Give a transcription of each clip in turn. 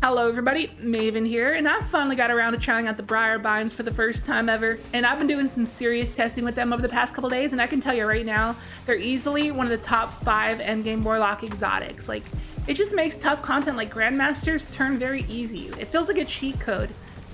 Hello everybody, Maven here, and I finally got around to trying out the Briarbinds for the first time ever, and I've been doing some serious testing with them over the past couple days, and I can tell you right now, they're easily one of the top 5 endgame Warlock exotics. Like, it just makes tough content like Grandmasters turn very easy. It feels like a cheat code.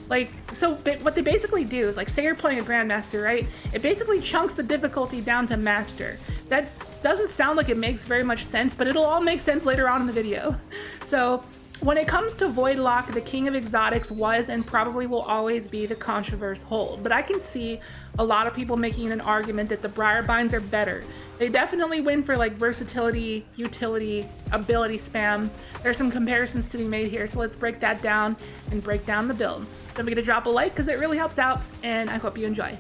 Like, so what they basically do is, like, say you're playing a Grandmaster, right? It basically chunks the difficulty down to Master. That doesn't sound like it makes very much sense, but it'll all make sense later on in the video. So, when it comes to Voidlock, the king of exotics was and probably will always be the Contraverse Hold, but I can see a lot of people making an argument that the Briarbinds are better. They definitely win for like versatility, utility, ability spam. There's some comparisons to be made here, so let's break that down and break down the build. Don't forget to drop a like because it really helps out, and I hope you enjoy.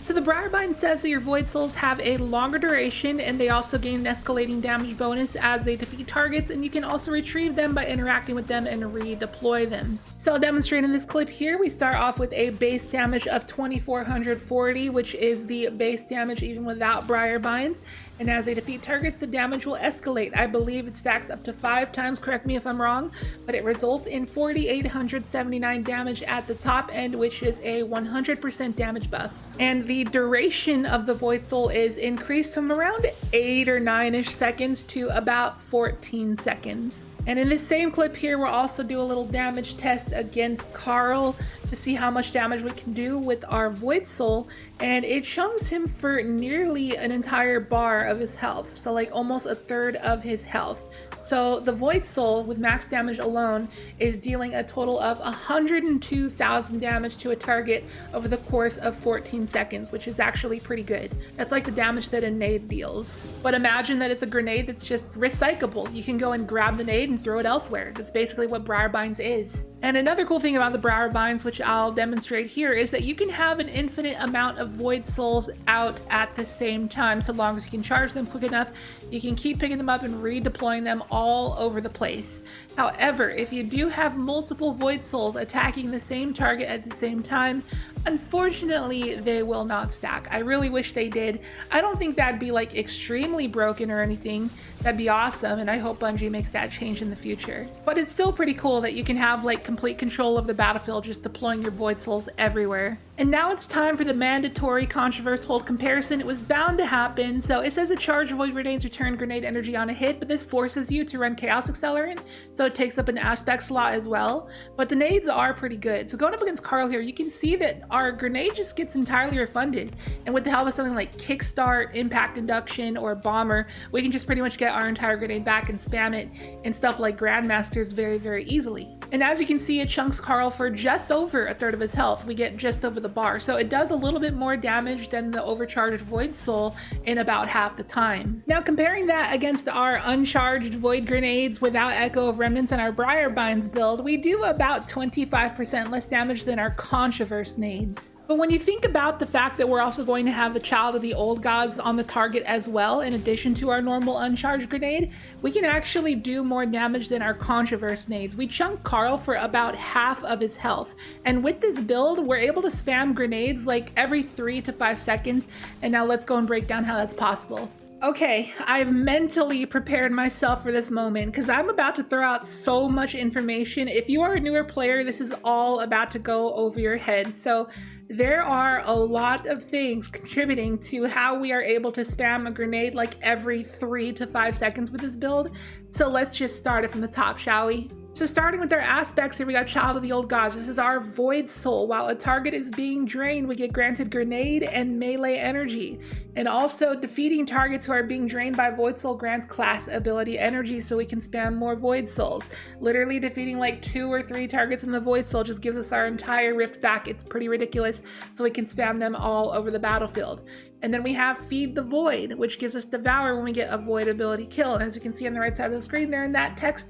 So the Briarbind says that your Void Souls have a longer duration, and they also gain an escalating damage bonus as they defeat targets, and you can also retrieve them by interacting with them and redeploy them. So I'll demonstrate in this clip here. We start off with a base damage of 2440, which is the base damage even without Briarbinds, and as they defeat targets, the damage will escalate. I believe it stacks up to 5 times, correct me if I'm wrong, but it results in 4879 damage at the top end, which is a 100% damage buff. And the duration of the Void Soul is increased from around 8 or 9-ish seconds to about 14 seconds. And in this same clip here, we'll also do a little damage test against Carl to see how much damage we can do with our Void Soul, and it chunks him for nearly an entire bar of his health, so like almost a third of his health. So the Void Soul with max damage alone is dealing a total of 102,000 damage to a target over the course of 14 seconds, which is actually pretty good. That's like the damage that a nade deals. But imagine that it's a grenade that's just recyclable. You can go and grab the nade and throw it elsewhere. That's basically what Briarbinds is. And another cool thing about the Briarbinds, which I'll demonstrate here, is that you can have an infinite amount of Void Souls out at the same time. So long as you can charge them quick enough, you can keep picking them up and redeploying them all over the place. However, if you do have multiple Void Souls attacking the same target at the same time, unfortunately, they will not stack. I really wish they did. I don't think that'd be like extremely broken or anything. That'd be awesome, and I hope Bungie makes that change in the future. But it's still pretty cool that you can have like complete control of the battlefield, just deploying your Void Souls everywhere. And now it's time for the mandatory Contraverse Hold comparison. It was bound to happen. So it says a charge of Void Grenades return grenade energy on a hit, but this forces you to run Chaos Accelerant, so it takes up an aspect slot as well. But the nades are pretty good. So going up against Carl here, you can see that our grenade just gets entirely refunded. And with the help of something like Kickstart, Impact Induction, or Bomber, we can just pretty much get our entire grenade back and spam it in stuff like Grandmasters very, very easily. And as you can see, it chunks Carl for just over a third of his health. We get just over the bar. So it does a little bit more damage than the overcharged Void Soul in about half the time. Now comparing that against our uncharged Void Grenades without Echo of Remnants and our Briarbinds build, we do about 25% less damage than our Contraverse nades. But when you think about the fact that we're also going to have the Child of the Old Gods on the target as well, in addition to our normal uncharged grenade, we can actually do more damage than our Contraverse nades. We chunk Carl for about half of his health. And with this build, we're able to spam grenades like every 3 to 5 seconds. And now let's go and break down how that's possible. Okay, I've mentally prepared myself for this moment because I'm about to throw out so much information. If you are a newer player, this is all about to go over your head. So there are a lot of things contributing to how we are able to spam a grenade like every 3 to 5 seconds with this build. So let's just start it from the top, shall we? So starting with our aspects here, we got Child of the Old Gods. This is our Void Soul. While a target is being drained, we get granted grenade and melee energy. And also defeating targets who are being drained by Void Soul grants class ability energy, so we can spam more Void Souls. Literally defeating like 2 or 3 targets in the Void Soul just gives us our entire rift back. It's pretty ridiculous, so we can spam them all over the battlefield. And then we have Feed the Void, which gives us Devour when we get a Void ability kill. And as you can see on the right side of the screen there in that text,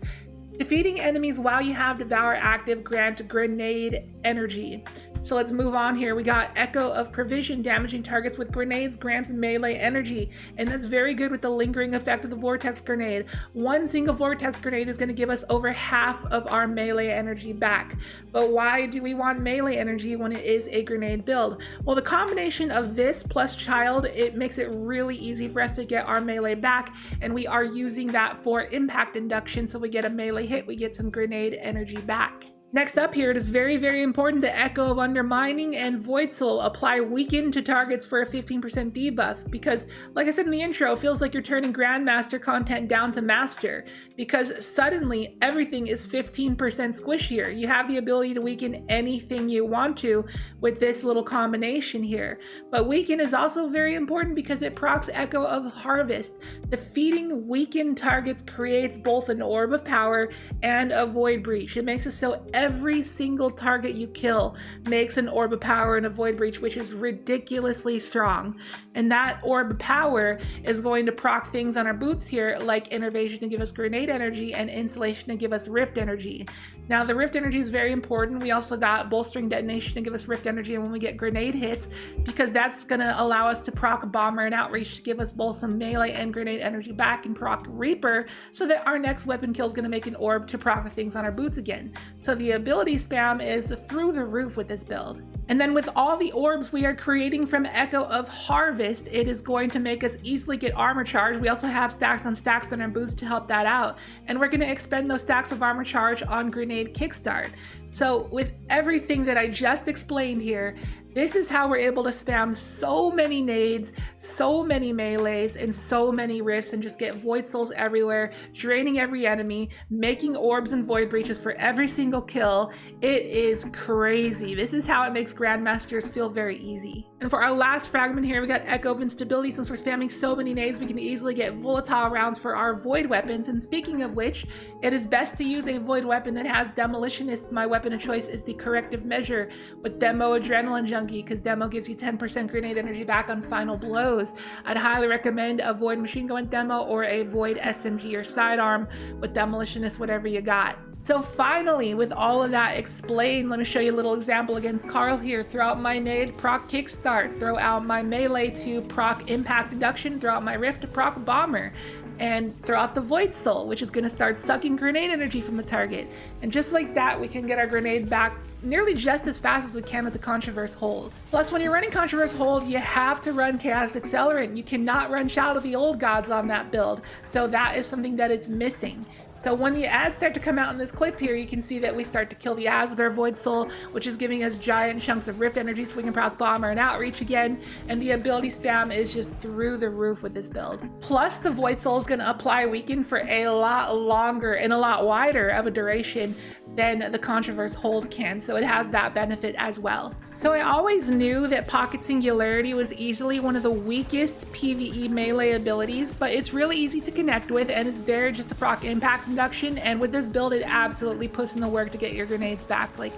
defeating enemies while you have Devour active grant grenade energy. So let's move on here. We got Echo of Provision, damaging targets with grenades, grants melee energy. And that's very good with the lingering effect of the Vortex Grenade. One single Vortex Grenade is going to give us over half of our melee energy back. But why do we want melee energy when it is a grenade build? Well, the combination of this plus Child, it makes it really easy for us to get our melee back. And we are using that for impact induction. So we get a melee hit, we get some grenade energy back. Next up here, it is very, very important that Echo of Undermining and Void Soul apply weaken to targets for a 15% debuff, because like I said in the intro, it feels like you're turning Grandmaster content down to Master, because suddenly everything is 15% squishier. You have the ability to weaken anything you want to with this little combination here. But weaken is also very important because it procs Echo of Harvest. Defeating weakened targets creates both an Orb of Power and a Void Breach. It makes it so every single target you kill makes an Orb of Power and a Void Breach, which is ridiculously strong. And that Orb of Power is going to proc things on our boots here, like Innervation to give us grenade energy and Insulation to give us rift energy. Now, the rift energy is very important. We also got Bolstering Detonation to give us rift energy when we get grenade hits, because that's going to allow us to proc Bomber and Outreach to give us both some melee and grenade energy back, and proc Reaper so that our next weapon kill is going to make an orb to proc things on our boots again. So the ability spam is through the roof with this build. And then with all the orbs we are creating from Echo of Harvest, it is going to make us easily get armor charge. We also have stacks on stacks on our boots to help that out. And we're going to expend those stacks of armor charge on grenade kickstart. So with everything that I just explained here, this is how we're able to spam so many nades, so many melees, and so many rifts, and just get Void Souls everywhere, draining every enemy, making orbs and Void Breaches for every single kill. It is crazy. This is how it makes Grandmasters feel very easy. And for our last fragment here, we got Echo of Instability. Since we're spamming so many nades, we can easily get volatile rounds for our Void weapons. And speaking of which, it is best to use a Void weapon that has Demolitionist. My weapon of choice is the Corrective Measure with Demo Adrenaline Junkie, because Demo gives you 10% grenade energy back on final blows. I'd highly recommend a Void Machine Gun Demo or a Void SMG or Sidearm with Demolitionist, whatever you got. So finally, with all of that explained, let me show you a little example against Carl here. Throw out my nade, proc kickstart. Throw out my melee to proc impact induction. Throw out my rift to proc bomber. And throw out the Void Soul, which is going to start sucking grenade energy from the target. And just like that, we can get our grenade back nearly just as fast as we can with the Contraverse Hold. Plus, when you're running Contraverse Hold, you have to run Chaos Accelerant. You cannot run Shout of the Old Gods on that build. So that is something that it's missing. So when the ads start to come out in this clip here, you can see that we start to kill the ads with our Void Soul, which is giving us giant chunks of rift energy so we can proc Bomber and Outreach again. And the ability spam is just through the roof with this build. Plus, the Void Soul is going to apply Weaken for a lot longer and a lot wider of a duration than the Contraverse Hold can. So it has that benefit as well. So I always knew that Pocket Singularity was easily one of the weakest PvE melee abilities, but it's really easy to connect with, and it's there just to proc impact induction. And with this build, it absolutely puts in the work to get your grenades back. Like,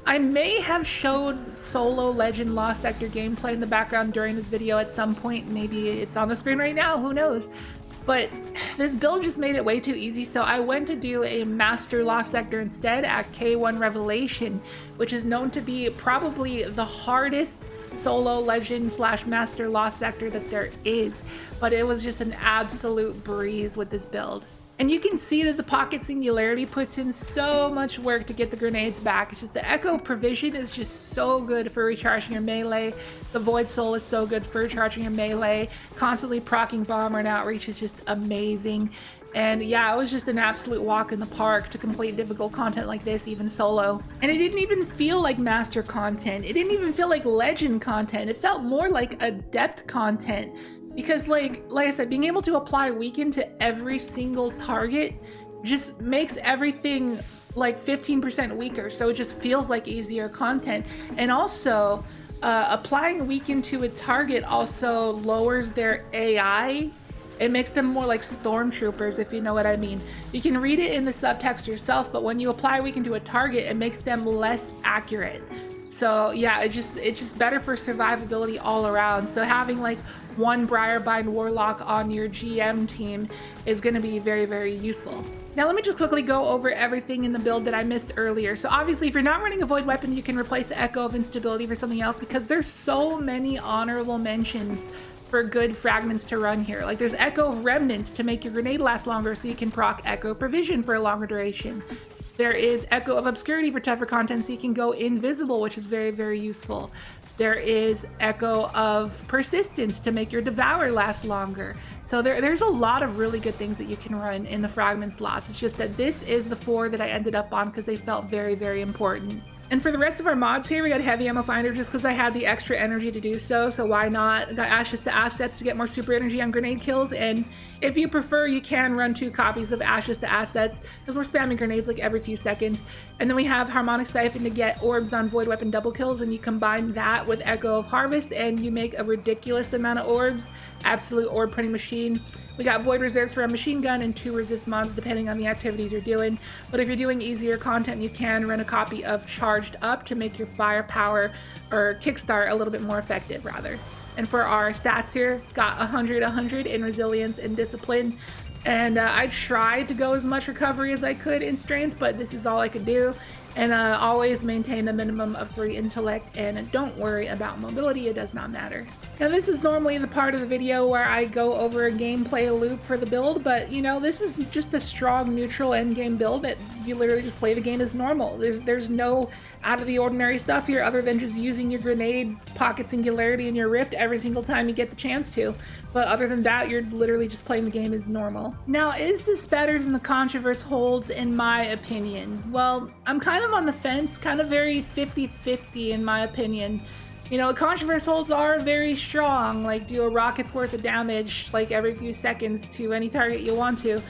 I may have showed solo Legend Lost Sector gameplay in the background during this video at some point. Maybe it's on the screen right now, who knows? But this build just made it way too easy, so I went to do a Master Lost Sector instead at K1 Revelation, which is known to be probably the hardest solo Legend / Master Lost Sector that there is. But it was just an absolute breeze with this build. And you can see that the Pocket Singularity puts in so much work to get the grenades back. It's just the Echo Provision is just so good for recharging your melee. The Void Soul is so good for recharging your melee. Constantly proccing Bomber and Outreach is just amazing. And yeah, it was just an absolute walk in the park to complete difficult content like this, even solo. And it didn't even feel like Master content. It didn't even feel like Legend content. It felt more like Adept content. Because like I said, being able to apply Weaken to every single target just makes everything like 15% weaker. So it just feels like easier content. And also, applying Weaken to a target also lowers their AI. It makes them more like stormtroopers, if you know what I mean. You can read it in the subtext yourself, but when you apply Weaken to a target, it makes them less accurate. So yeah, it's just better for survivability all around. So having like one Briarbinds Warlock on your GM team is going to be very, very useful. Now let me just quickly go over everything in the build that I missed earlier. So obviously if you're not running a void weapon, you can replace Echo of Instability for something else because there's so many honorable mentions for good fragments to run here. Like there's Echo of Remnants to make your grenade last longer so you can proc Echo Provision for a longer duration. There is Echo of Obscurity for tougher content so you can go invisible, which is very, very useful. There is Echo of Persistence to make your Devour last longer. So there's a lot of really good things that you can run in the fragment slots. It's just that this is the 4 that I ended up on because they felt very, very important. And for the rest of our mods here, we got Heavy Ammo Finder just because I had the extra energy to do so why not? Got Ashes to Assets to get more super energy on grenade kills, and if you prefer, you can run 2 copies of Ashes to Assets because we're spamming grenades like every few seconds. And then we have Harmonic Siphon to get orbs on void weapon double kills, and you combine that with Echo of Harvest and you make a ridiculous amount of orbs. Absolute orb printing machine. We got Void Reserves for a machine gun and 2 resist mods depending on the activities you're doing. But if you're doing easier content, you can run a copy of Charged Up to make your firepower or kickstart a little bit more effective rather. And for our stats here, got 100 in resilience and discipline. And I tried to go as much recovery as I could in strength, but this is all I could do. And always maintain a minimum of 3 intellect, and don't worry about mobility, it does not matter. Now this is normally the part of the video where I go over a gameplay loop for the build, but you know, this is just a strong neutral endgame build that you literally just play the game as normal. There's no out of the ordinary stuff here other than just using your grenade, pocket singularity, and your rift every single time you get the chance to. But other than that, you're literally just playing the game as normal. Now, is this better than the Contraverse Holds in my opinion? Well, I'm kind of on the fence, kind of very 50-50 in my opinion. You know, Contraverse Holds are very strong, like do a rocket's worth of damage like every few seconds to any target you want to.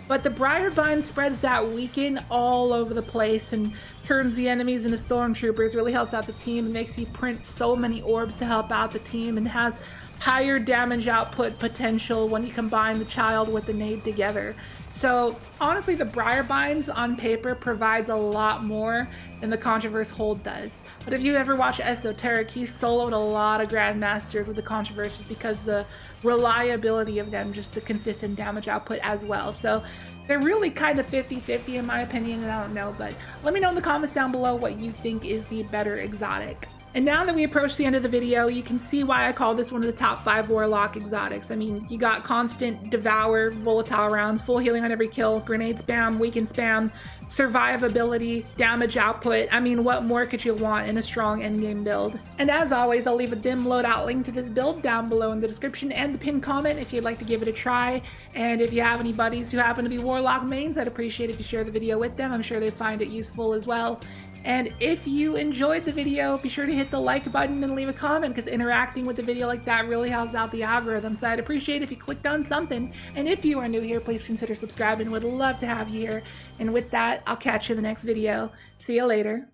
But the Briarbinds spreads that weaken all over the place and turns the enemies into stormtroopers, really helps out the team, and makes you print so many orbs to help out the team, and has higher damage output potential when you combine the child with the nade together. So honestly, the Briarbinds on paper provides a lot more than the Contraverse Hold does. But if you ever watch Esoteric, he soloed a lot of Grandmasters with the Contraverse just because the reliability of them, just the consistent damage output as well. So they're really kind of 50-50 in my opinion, and I don't know, but let me know in the comments down below what you think is the better exotic. And now that we approach the end of the video, you can see why I call this one of the top 5 Warlock exotics. I mean, you got constant Devour, volatile rounds, full healing on every kill, grenade spam, weaken spam, survivability, damage output. I mean, what more could you want in a strong endgame build? And as always, I'll leave a dim loadout link to this build down below in the description and the pinned comment if you'd like to give it a try. And if you have any buddies who happen to be Warlock mains, I'd appreciate if you share the video with them. I'm sure they find it useful as well. And if you enjoyed the video, be sure to hit the like button and leave a comment because interacting with the video like that really helps out the algorithm. So I'd appreciate if you clicked on something. And if you are new here, please consider subscribing. Would love to have you here. And with that, I'll catch you in the next video. See you later.